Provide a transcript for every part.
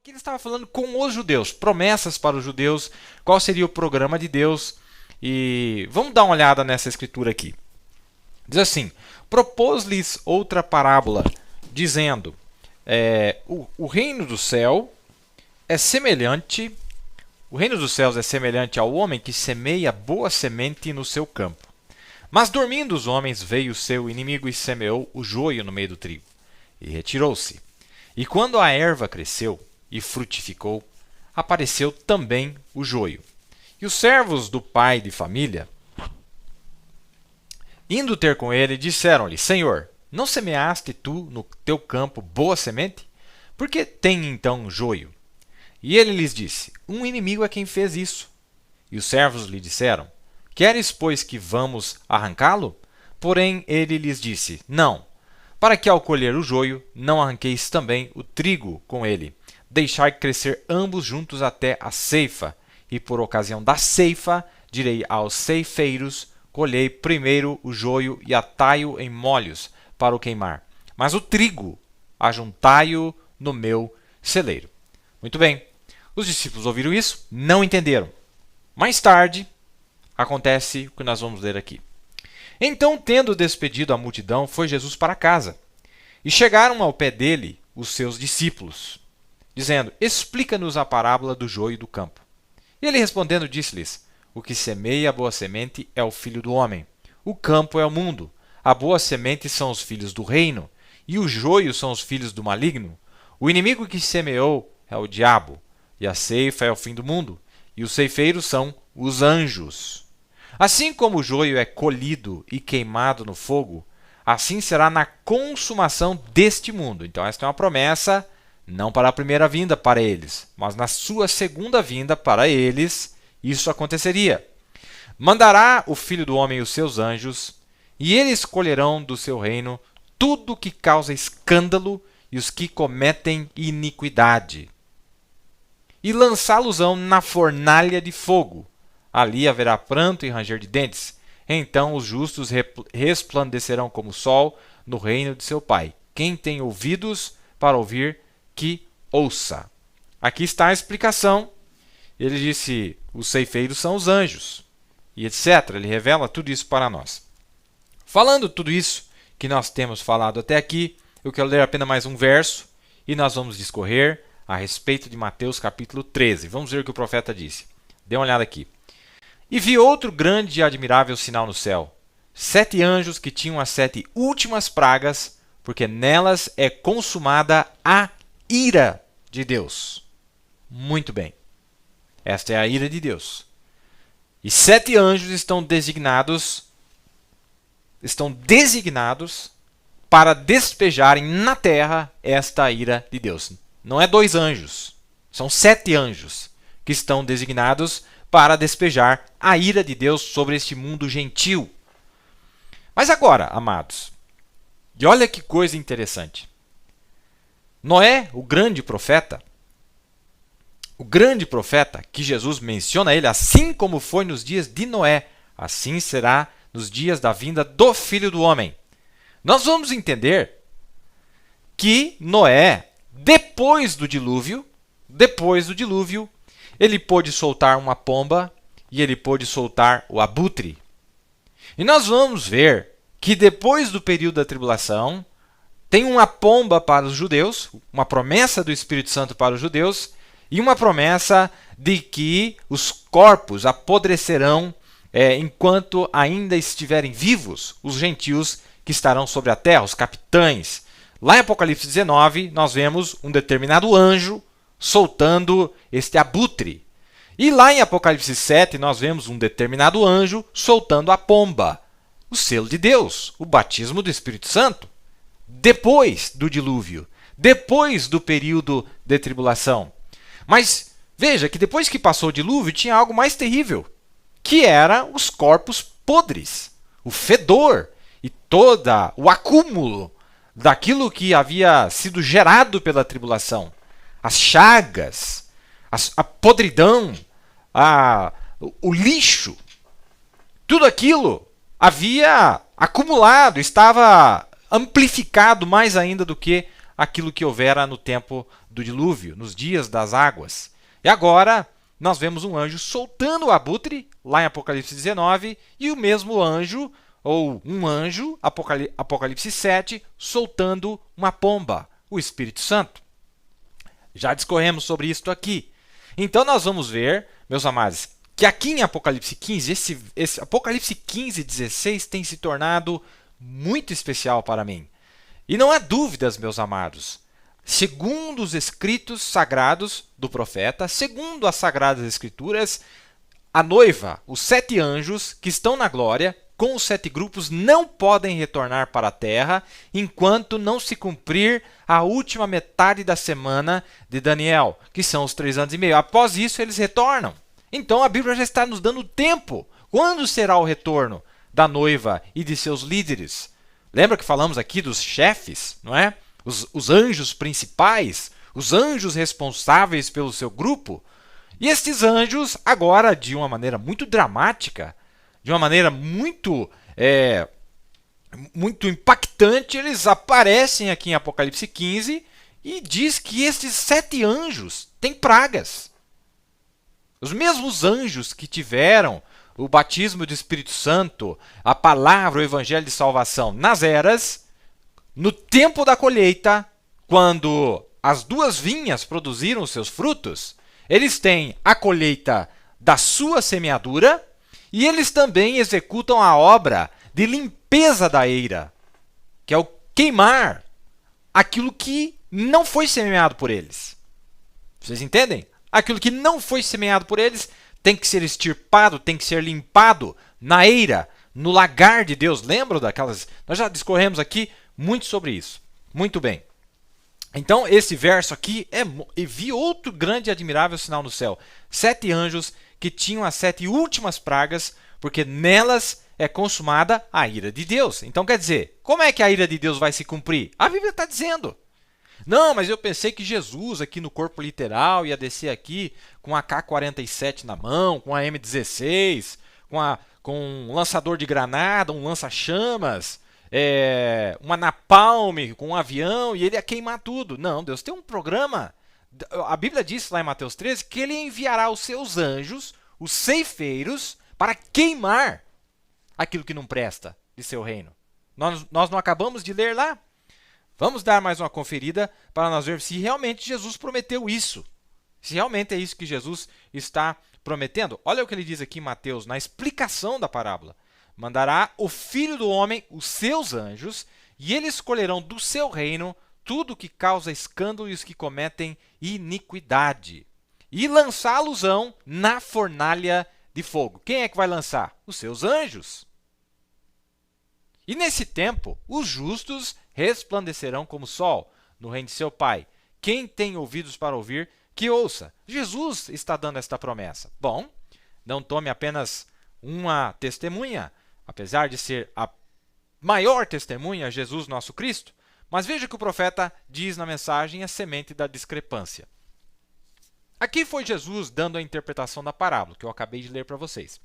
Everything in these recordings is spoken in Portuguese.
Aqui ele estava falando com os judeus, promessas para os judeus, qual seria o programa de Deus. E vamos dar uma olhada nessa escritura aqui. Diz assim: propôs-lhes outra parábola, dizendo, o reino do céu é semelhante, o reino dos céus é semelhante ao homem que semeia boa semente no seu campo. Mas dormindo os homens, veio o seu inimigo e semeou o joio no meio do trigo, e retirou-se. E quando a erva cresceu e frutificou, apareceu também o joio. E os servos do pai de família, indo ter com ele, disseram-lhe: Senhor, não semeaste tu no teu campo boa semente? Por que tem então joio? E ele lhes disse: um inimigo é quem fez isso. E os servos lhe disseram: queres, pois, que vamos arrancá-lo? Porém ele lhes disse: não, para que ao colher o joio, não arranqueis também o trigo com ele. Deixai crescer ambos juntos até a ceifa. E por ocasião da ceifa, direi aos ceifeiros: colhei primeiro o joio e atai-o em molhos para o queimar. Mas o trigo, ajuntai-o no meu celeiro. Muito bem. Os discípulos ouviram isso, não entenderam. Mais tarde, acontece o que nós vamos ler aqui. Então, tendo despedido a multidão, foi Jesus para casa. E chegaram ao pé dele os seus discípulos, dizendo: explica-nos a parábola do joio do campo. E ele respondendo disse-lhes: o que semeia a boa semente é o filho do homem. O campo é o mundo. A boa semente são os filhos do reino, e o joio são os filhos do maligno. O inimigo que semeou é o diabo, e a ceifa é o fim do mundo, e os ceifeiros são os anjos. Assim como o joio é colhido e queimado no fogo, assim será na consumação deste mundo. Então esta é uma promessa, não para a primeira vinda para eles, mas na sua segunda vinda para eles, isso aconteceria. Mandará o Filho do Homem os seus anjos, e eles colherão do seu reino tudo que causa escândalo e os que cometem iniquidade, e lançá-los-ão na fornalha de fogo. Ali haverá pranto e ranger de dentes. Então os justos resplandecerão como o sol no reino de seu Pai. Quem tem ouvidos para ouvir, que ouça. Aqui está a explicação. Ele disse: os ceifeiros são os anjos, e etc. Ele revela tudo isso para nós. Falando tudo isso que nós temos falado até aqui, eu quero ler apenas mais um verso e nós vamos discorrer a respeito de Mateus capítulo 13. Vamos ver o que o profeta disse. Dê uma olhada aqui. E vi outro grande e admirável sinal no céu: 7 anjos que tinham as 7 últimas pragas, porque nelas é consumada a ira de Deus. Muito bem. Esta é a ira de Deus. E 7 anjos estão designados para despejarem na terra esta ira de Deus. Não é 2 anjos, são 7 anjos que estão designados para despejar a ira de Deus sobre este mundo gentil. Mas agora, amados, e olha que coisa interessante. Noé, o grande profeta que Jesus menciona ele, assim como foi nos dias de Noé, assim será nos dias da vinda do Filho do Homem. Nós vamos entender que Noé, depois do dilúvio, ele pôde soltar uma pomba e ele pôde soltar o abutre. E nós vamos ver que depois do período da tribulação, tem uma pomba para os judeus, uma promessa do Espírito Santo para os judeus, e uma promessa de que os corpos apodrecerão enquanto ainda estiverem vivos os gentios que estarão sobre a terra, os capitães. Lá em Apocalipse 19, nós vemos um determinado anjo soltando este abutre. E lá em Apocalipse 7, nós vemos um determinado anjo soltando a pomba, o selo de Deus, o batismo do Espírito Santo, depois do dilúvio, depois do período de tribulação. Mas veja que depois que passou o dilúvio, tinha algo mais terrível, que era os corpos podres, o fedor e todo o acúmulo daquilo que havia sido gerado pela tribulação. As chagas, a podridão, o lixo, tudo aquilo havia acumulado, estava amplificado mais ainda do que aquilo que houvera no tempo do dilúvio, nos dias das águas. E agora nós vemos um anjo soltando o abutre, lá em Apocalipse 19, e o mesmo anjo, ou um anjo, Apocalipse 7, soltando uma pomba, o Espírito Santo. Já discorremos sobre isso aqui. Então nós vamos ver, meus amados, que aqui em Apocalipse 15, esse Apocalipse 15 e 16 tem se tornado muito especial para mim. E não há dúvidas, meus amados, segundo os escritos sagrados do profeta, segundo as sagradas escrituras, a noiva, os 7 anjos que estão na glória, com os 7 grupos, não podem retornar para a terra enquanto não se cumprir a última metade da semana de Daniel, que são os 3 anos e meio. Após isso, eles retornam. Então, a Bíblia já está nos dando tempo. Quando será o retorno da noiva e de seus líderes? Lembra que falamos aqui dos chefes, não é? Os anjos principais, os anjos responsáveis pelo seu grupo. E estes anjos, agora, de uma maneira muito dramática, de uma maneira muito impactante, eles aparecem aqui em Apocalipse 15 e diz que estes 7 anjos têm pragas. Os mesmos anjos que tiveram o batismo do Espírito Santo, a palavra, o evangelho de salvação nas eras, no tempo da colheita, quando as 2 vinhas produziram os seus frutos, eles têm a colheita da sua semeadura e eles também executam a obra de limpeza da eira, que é o queimar aquilo que não foi semeado por eles. Vocês entendem? Aquilo que não foi semeado por eles tem que ser extirpado, tem que ser limpado na eira, no lagar de Deus. Lembram daquelas? Nós já discorremos aqui muito sobre isso. Muito bem. Então, esse verso aqui e vi outro grande e admirável sinal no céu. 7 anjos que tinham as 7 últimas pragas, porque nelas é consumada a ira de Deus. Então, quer dizer, como é que a ira de Deus vai se cumprir? A Bíblia está dizendo. Não, mas eu pensei que Jesus aqui no corpo literal ia descer aqui com a AK-47 na mão, com a M16, com um lançador de granada, um lança-chamas, uma napalm com um avião e ele ia queimar tudo. Não, Deus tem um programa. A Bíblia diz lá em Mateus 13 que ele enviará os seus anjos, os ceifeiros, para queimar aquilo que não presta de seu reino. Nós não acabamos de ler lá? Vamos dar mais uma conferida para nós ver se realmente Jesus prometeu isso. Se realmente é isso que Jesus está prometendo. Olha o que ele diz aqui em Mateus, na explicação da parábola. Mandará o Filho do Homem os seus anjos, e eles escolherão do seu reino tudo o que causa escândalo e os que cometem iniquidade, e lançá-los-ão na fornalha de fogo. Quem é que vai lançar? Os seus anjos. E nesse tempo, os justos resplandecerão como o sol no reino de seu Pai. Quem tem ouvidos para ouvir, que ouça. Jesus está dando esta promessa. Bom, não tome apenas uma testemunha, apesar de ser a maior testemunha, Jesus nosso Cristo, mas veja que o profeta diz na mensagem a semente da discrepância. Aqui foi Jesus dando a interpretação da parábola, que eu acabei de ler para vocês.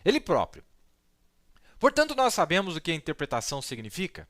Ele próprio. Portanto, nós sabemos o que a interpretação significa.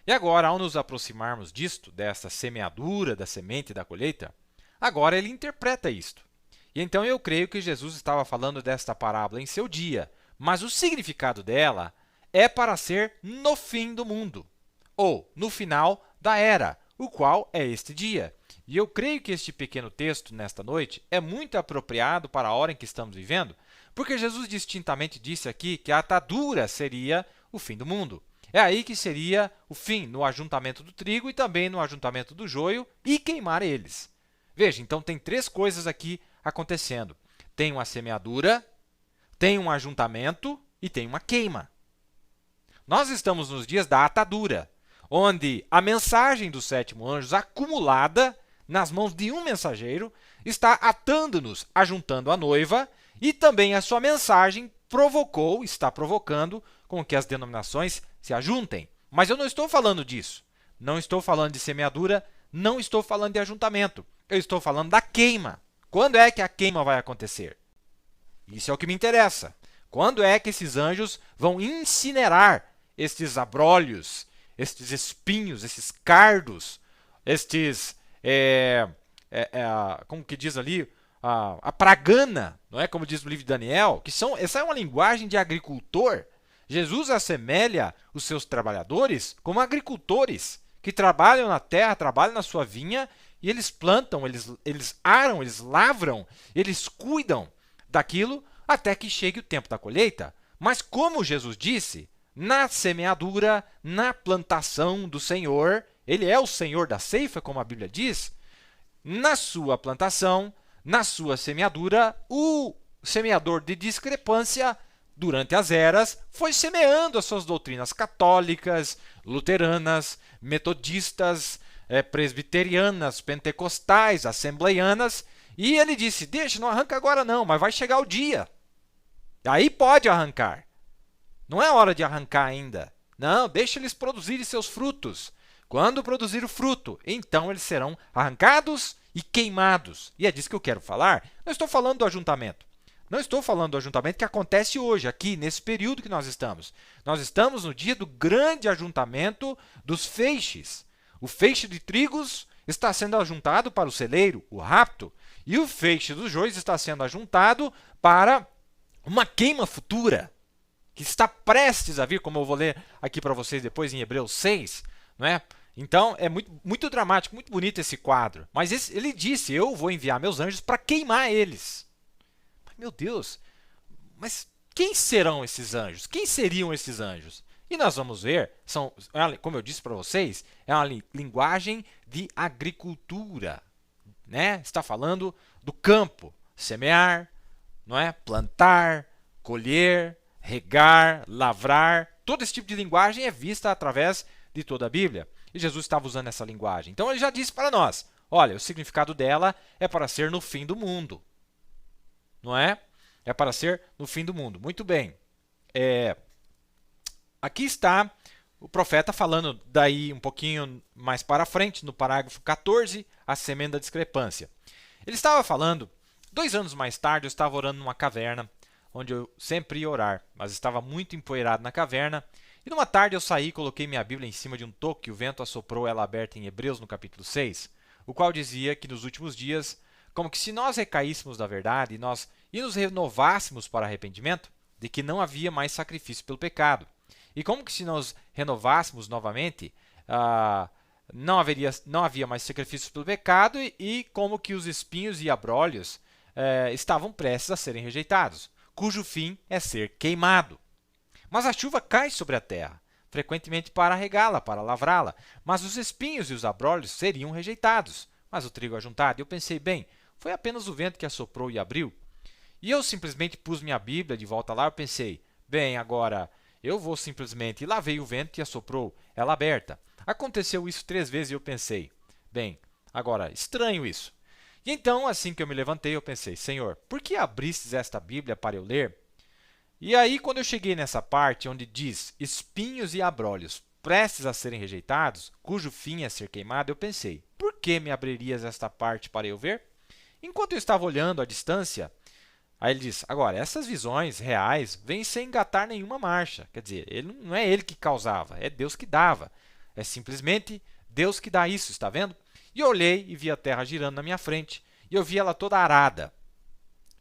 E agora, ao nos aproximarmos disto, desta semeadura, da semente da colheita, agora ele interpreta isto. E então eu creio que Jesus estava falando desta parábola em seu dia, mas o significado dela é para ser no fim do mundo, ou no final da era, o qual é este dia. E eu creio que este pequeno texto, nesta noite, é muito apropriado para a hora em que estamos vivendo, porque Jesus distintamente disse aqui que a atadura seria o fim do mundo. É aí que seria o fim, no ajuntamento do trigo e também no ajuntamento do joio e queimar eles. Veja, então tem 3 coisas aqui acontecendo. Tem uma semeadura, tem um ajuntamento e tem uma queima. Nós estamos nos dias da atadura, onde a mensagem dos 7 anjos acumulada nas mãos de um mensageiro está atando-nos, ajuntando a noiva, e também a sua mensagem está provocando com que as denominações se ajuntem. Mas eu não estou falando disso. Não estou falando de semeadura, não estou falando de ajuntamento. Eu estou falando da queima. Quando é que a queima vai acontecer? Isso é o que me interessa. Quando é que esses anjos vão incinerar estes abrolhos, estes espinhos, esses cardos, estes, como que diz ali, a pragana, não é como diz no livro de Daniel, essa é uma linguagem de agricultor. Jesus assemelha os seus trabalhadores como agricultores que trabalham na terra, trabalham na sua vinha e eles plantam, eles aram, eles lavram, eles cuidam daquilo até que chegue o tempo da colheita. Mas como Jesus disse, na semeadura, na plantação do Senhor, ele é o Senhor da ceifa, como a Bíblia diz, na sua plantação, na sua semeadura, o semeador de discrepância, durante as eras, foi semeando as suas doutrinas católicas, luteranas, metodistas, presbiterianas, pentecostais, assembleianas, e ele disse, deixa, não arranca agora não, mas vai chegar o dia. Aí pode arrancar. Não é hora de arrancar ainda. Não, deixa eles produzirem seus frutos. Quando produzir o fruto, então eles serão arrancados e queimados. E é disso que eu quero falar. Não estou falando do ajuntamento. Não estou falando do ajuntamento que acontece hoje, aqui, nesse período que nós estamos. Nós estamos no dia do grande ajuntamento dos feixes. O feixe de trigos está sendo ajuntado para o celeiro, o rapto, e o feixe dos joios está sendo ajuntado para uma queima futura, que está prestes a vir, como eu vou ler aqui para vocês depois em Hebreus 6, não é? Então, é muito dramático, muito bonito esse quadro. Mas ele disse, eu vou enviar meus anjos para queimar eles. Meu Deus, mas quem serão esses anjos? Quem seriam esses anjos? E nós vamos ver, como eu disse para vocês, é uma linguagem de agricultura, né? Está falando do campo, semear, não é? Plantar, colher, regar, lavrar. Todo esse tipo de linguagem é vista através de toda a Bíblia. E Jesus estava usando essa linguagem. Então ele já disse para nós, olha, o significado dela é para ser no fim do mundo. Não é? É para ser no fim do mundo. Muito bem. Aqui está o profeta falando daí um pouquinho mais para frente, no parágrafo 14, a semente da discrepância. Ele estava falando, 2 anos mais tarde, eu estava orando numa caverna, onde eu sempre ia orar, mas estava muito empoeirado na caverna. E numa tarde eu saí e coloquei minha Bíblia em cima de um toco e o vento assoprou ela aberta em Hebreus, no capítulo 6, o qual dizia que nos últimos dias, como que se nós recaíssemos da verdade e nos renovássemos para arrependimento, de que não havia mais sacrifício pelo pecado. E como que se nós renovássemos novamente, não havia mais sacrifícios pelo pecado e como que os espinhos e abrolhos estavam prestes a serem rejeitados, cujo fim é ser queimado. Mas a chuva cai sobre a terra, frequentemente para regá-la, para lavrá-la, mas os espinhos e os abrolhos seriam rejeitados, mas o trigo ajuntado. Eu pensei, bem, foi apenas o vento que assoprou e abriu. E eu simplesmente pus minha Bíblia de volta lá, eu pensei, bem, agora eu vou simplesmente... E lá veio o vento e assoprou ela aberta. Aconteceu isso 3 vezes e eu pensei, bem, agora, estranho isso. E então, assim que eu me levantei, eu pensei, Senhor, por que abristes esta Bíblia para eu ler? E aí, quando eu cheguei nessa parte onde diz espinhos e abrolhos prestes a serem rejeitados, cujo fim é ser queimado, eu pensei, por que me abririas esta parte para eu ver? Enquanto eu estava olhando à distância, aí ele diz, agora, essas visões reais vêm sem engatar nenhuma marcha. Quer dizer, não é ele que causava, é Deus que dava. É simplesmente Deus que dá isso, está vendo? E eu olhei e vi a terra girando na minha frente, e eu vi ela toda arada.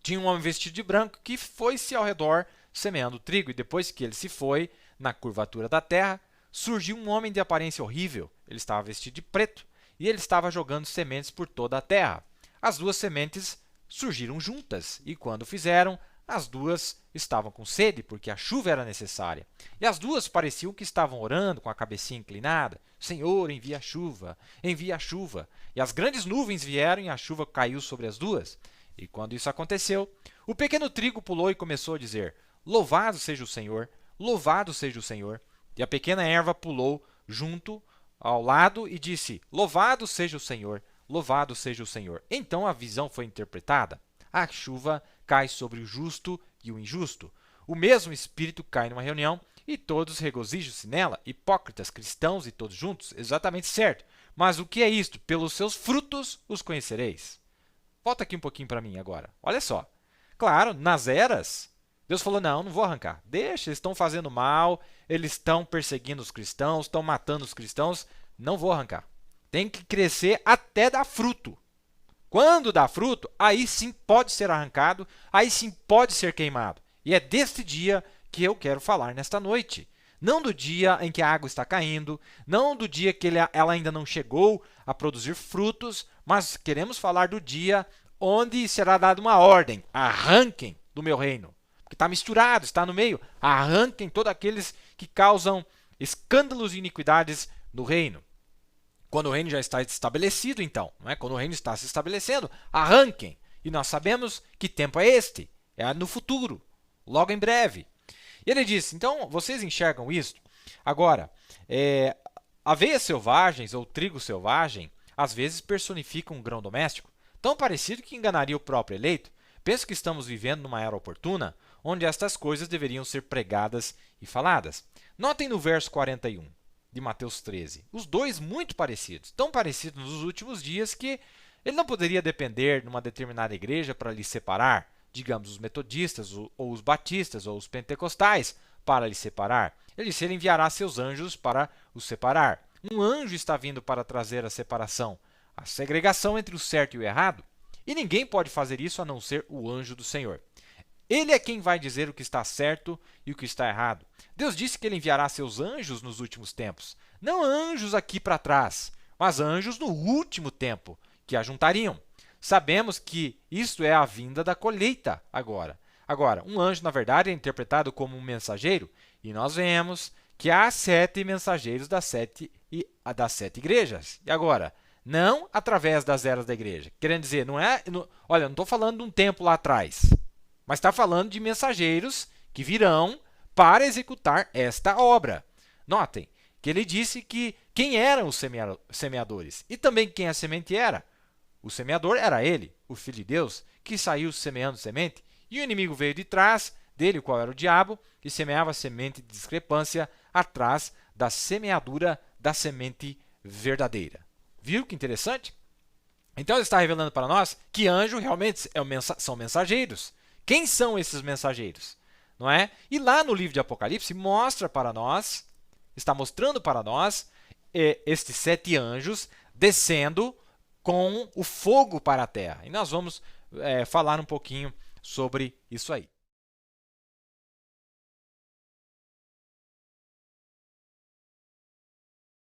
Tinha um homem vestido de branco que foi-se ao redor semeando trigo, e depois que ele se foi, na curvatura da terra, surgiu um homem de aparência horrível. Ele estava vestido de preto, e ele estava jogando sementes por toda a terra. As 2 sementes surgiram juntas, e quando fizeram, as 2 estavam com sede, porque a chuva era necessária. E as 2 pareciam que estavam orando com a cabecinha inclinada. Senhor, envia a chuva, envia a chuva. E as grandes nuvens vieram e a chuva caiu sobre as 2. E quando isso aconteceu, o pequeno trigo pulou e começou a dizer, louvado seja o Senhor, louvado seja o Senhor. E a pequena erva pulou junto ao lado e disse, louvado seja o Senhor, louvado seja o Senhor. Então a visão foi interpretada. A chuva cai sobre o justo e o injusto. O mesmo Espírito cai numa reunião e todos regozijam-se nela, hipócritas, cristãos e todos juntos, exatamente certo. Mas o que é isto? Pelos seus frutos os conhecereis. Volta aqui um pouquinho para mim agora. Olha só. Claro, nas eras, Deus falou, não vou arrancar. Deixa, eles estão fazendo mal, eles estão perseguindo os cristãos, estão matando os cristãos, não vou arrancar. Tem que crescer até dar fruto. Quando dá fruto, aí sim pode ser arrancado, aí sim pode ser queimado. E é deste dia que eu quero falar nesta noite. Não do dia em que a água está caindo, não do dia que ela ainda não chegou a produzir frutos, mas queremos falar do dia onde será dada uma ordem: arranquem do meu reino. Porque está misturado, está no meio. Arranquem todos aqueles que causam escândalos e iniquidades no reino. Quando o reino já está estabelecido, então, não é? Quando o reino está se estabelecendo, arranquem. E nós sabemos que tempo é este. É no futuro, logo em breve. E ele disse, então, vocês enxergam isso? Agora, aveias selvagens ou trigo selvagem, às vezes personificam um grão doméstico, tão parecido que enganaria o próprio eleito. Penso que estamos vivendo numa era oportuna, onde estas coisas deveriam ser pregadas e faladas. Notem no verso 41. De Mateus 13. Os dois muito parecidos, tão parecidos nos últimos dias que ele não poderia depender de uma determinada igreja para lhe separar, digamos, os metodistas, ou os batistas, ou os pentecostais, para lhe separar. Ele disse, ele enviará seus anjos para os separar. Um anjo está vindo para trazer a separação, a segregação entre o certo e o errado, e ninguém pode fazer isso a não ser o anjo do Senhor. Ele é quem vai dizer o que está certo e o que está errado. Deus disse que ele enviará seus anjos nos últimos tempos. Não anjos aqui para trás, mas anjos no último tempo, que ajuntariam. Sabemos que isto é a vinda da colheita agora. Agora, um anjo, na verdade, é interpretado como um mensageiro, e nós vemos que há 7 mensageiros das sete igrejas. E agora, não através das eras da igreja. Querendo dizer, olha, não estou falando de um tempo lá atrás, mas está falando de mensageiros que virão para executar esta obra. Notem que ele disse que quem eram os semeadores e também quem a semente era. O semeador era ele, o Filho de Deus, que saiu semeando semente, e o inimigo veio de trás dele, o qual era o diabo, e semeava semente de discrepância atrás da semeadura da semente verdadeira. Viu que interessante? Então ele está revelando para nós que anjo realmente são mensageiros. Quem são esses mensageiros? Não é? E lá no livro de Apocalipse mostra para nós, está mostrando para nós estes 7 anjos descendo com o fogo para a terra. E nós vamos falar um pouquinho sobre isso aí.